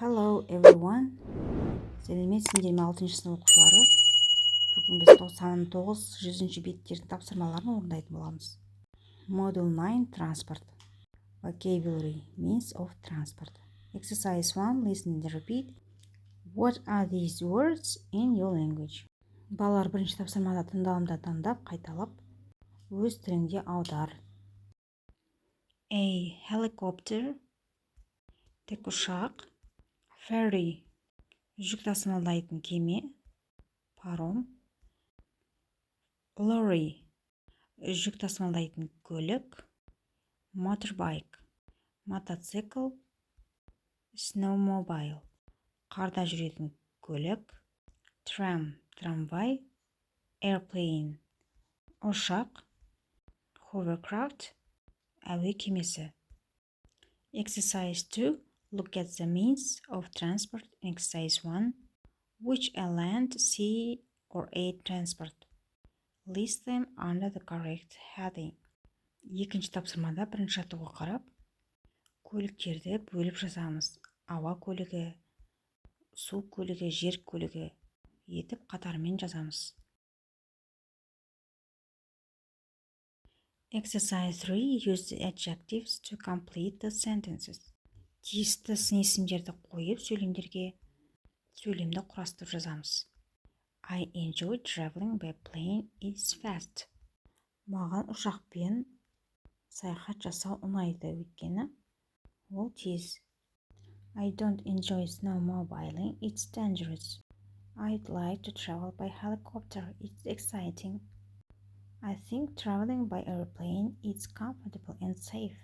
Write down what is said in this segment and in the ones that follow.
Hello everyone. Сәлеметсіңдер ме 6 сынып оқушылары? Бүгін біз 99-100 беттердің тапсырмаларын орындайтын боламыз. Module 9 Transport. Vocabulary means of transport. Exercise 1. Listen and repeat. What are these words in your language? Балалар бірінші тапсырмада тыңдалымда таңдап, қайталап, өз тіліңде аудар. A. Helicopter. Тікұшақ. Ferry. Жүк тасымалдайтын кеме. Паром. Lorry. Жүк тасымалдайтын көлік. Motorbike. Мотоцикл. Snowmobile. Қарда жүретін көлік. Tram. Трамвай. Airplane. Ұшақ. Hovercraft. Әуе кемесі. Exercise 2. Look at the means of transport in exercise 1. Which are land, sea, or air transport? List them under the correct heading. Екінші тапсырмада бірінші жаттығуға қарап, көліктерді бөліп жазамыз. Ауа көлігі, су көлігі, жер көлігі етіп қатарымен жазамыз. Exercise 3. Use the adjectives to complete the sentences. Тиісті сын есімдерді қойып, сөйлемді құрастырып жазамыз. I enjoy traveling by plane. It's fast. Маған ұшақпен саяхат жасау ұнайды, өйткені ол тез. I don't enjoy snowmobiling. It's dangerous. I'd like to travel by helicopter. It's exciting. I think traveling by airplane is comfortable and safe.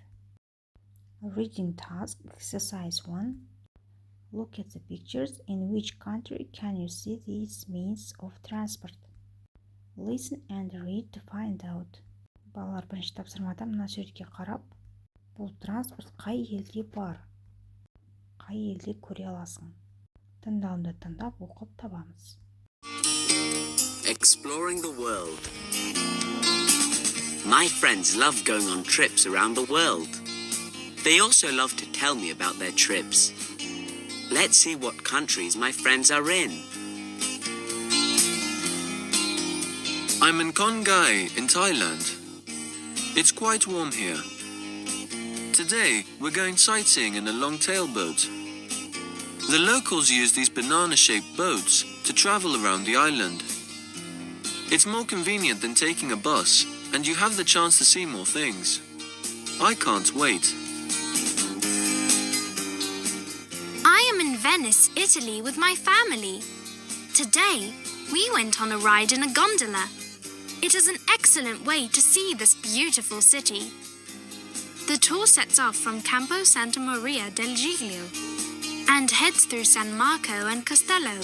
Reading task, exercise 1. Look at the pictures. In which country can you see these means of transport? Listen and read to find out. Балалар бірінші тапсырмада мына суретке қарап, бұл транспорт қай елде бар? Қай елде көре аласың? Тыңдалымды тыңдап оқып табамыз. Exploring the world. My friends love going on trips around the world. They also love to tell me about their trips. Let's see what countries my friends are in. I'm in Kon Gai in Thailand. It's quite warm here. Today, we're going sightseeing in a long-tail boat. The locals use these banana-shaped boats to travel around the island. It's more convenient than taking a bus, and you have the chance to see more things. I can't wait. I am in Venice, Italy with my family. Today, we went on a ride in a gondola. It is an excellent way to see this beautiful city. The tour sets off from Campo Santa Maria del Giglio and heads through San Marco and Castello.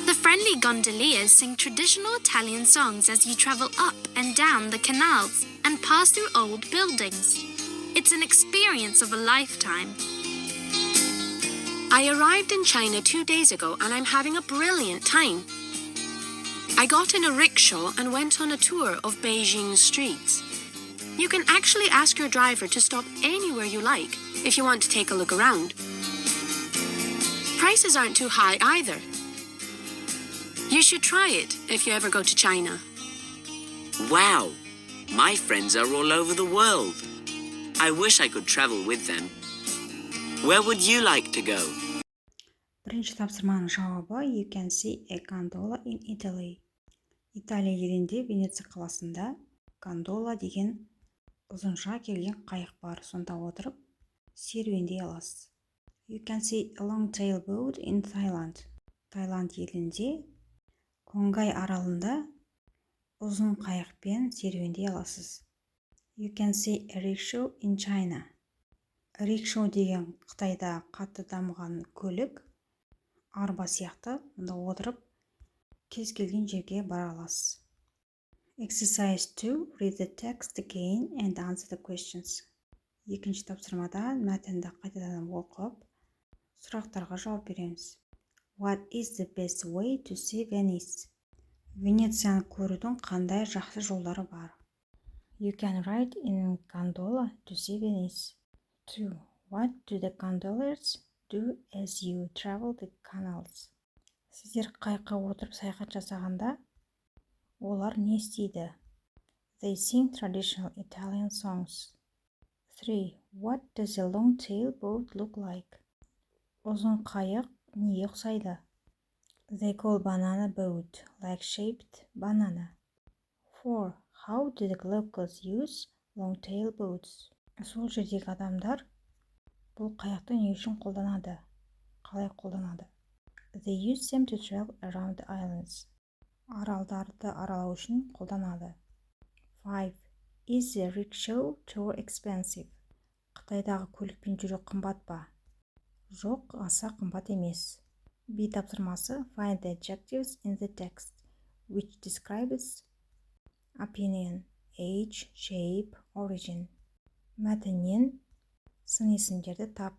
The friendly gondoliers sing traditional Italian songs as you travel up and down the canals and pass through old buildings. It's an experience of a lifetime. I arrived in China 2 days ago and I'm having a brilliant time. I got in a rickshaw and went on a tour of Beijing's streets. You can actually ask your driver to stop anywhere you like if you want to take a look around. Prices aren't too high either. You should try it if you ever go to China. Wow! My friends are all over the world. I wish I could travel with them. Where would you like to go? Бірінші тапсырманың жауабы You can see a gondola in Italy. Италия елінде Венеция қаласында гондола деген ұзынша келген қайық бар. Сонда отырып, серуендей аласыз. You can see a long-tail boat in Thailand. Таиланд елінде Конгай аралында ұзын қайықпен серуендей аласыз. You can see a rickshaw in China. Rickshaw деген Қытайда қатты дамыған көлік, арба сияқты, онда отырып, кез келген жерге бара аласыз. Exercise 2. Read the text again and answer the questions. Екінші тапсырмада мәтінді қайтадан оқып, сұрақтарға жауап береміз. What is the best way to see Venice? Венецияны көрудің қандай жақсы жолдары бар? You can ride in gondola to see Venice. 2. What do the gondoliers do as you travel the canals? Сіздер қайыққа отырып саяхат жасағанда, олар не істейді? They sing traditional Italian songs. 3. What does a long-tail boat look like? Ұзын қайық неге ұқсайды? They call banana boat, like shaped banana. 4. How do the locals use long-tail boats? Сол жердегі адамдар бұл қайықты не үшін қолданады? Қалай қолданады? They use them to travel around the islands. Аралдарды аралау үшін қолданады. 5. Is the rickshaw tour expensive? Қытайдағы көлікпен жүру қымбат па? Жоқ, аса қымбат емес. B тапсырмасы. Find the adjectives in the text which describes opinion, age, shape, origin. Мәтіннен сын есімдерді тап.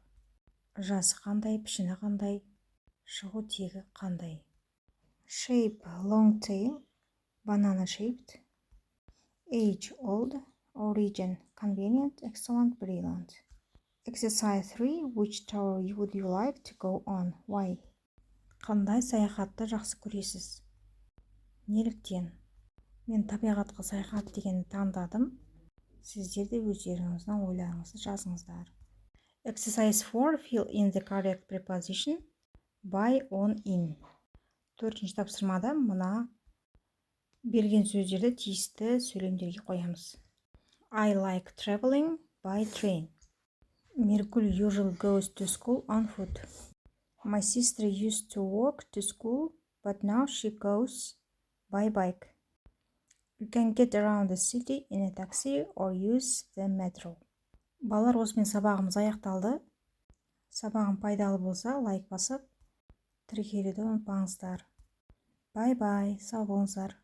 Жасы қандай, пішіні қандай, шығу тегі қандай. Shape, long tail, banana shaped. Age, old. Origin, convenient, excellent, brilliant. Exercise 3. Which tour would you like to go on? Why? Қандай саяхатты жақсы көресіз? Неліктен? Мен табиғатқа саяхат дегенді таңдадым. Сіздер де өздеріңіздің ойларыңызды жазыңыздар. Exercise 4. Fill in the correct preposition by, on, in. 4-ші тапсырмада мына берген сөздерді тиісті сөйлемдерге қоямыз. I like traveling by train. Меркуль usually goes to school on foot. My sister used to walk to school, but now she goes by bike. You can get around the city in a taxi or use the metro. Балалар, осымен сабағымыз аяқталды. Сабағым пайдалы болса, лайк басып, тіркелуді ұмытпаңыздар. Бай-бай, сау болыңыздар.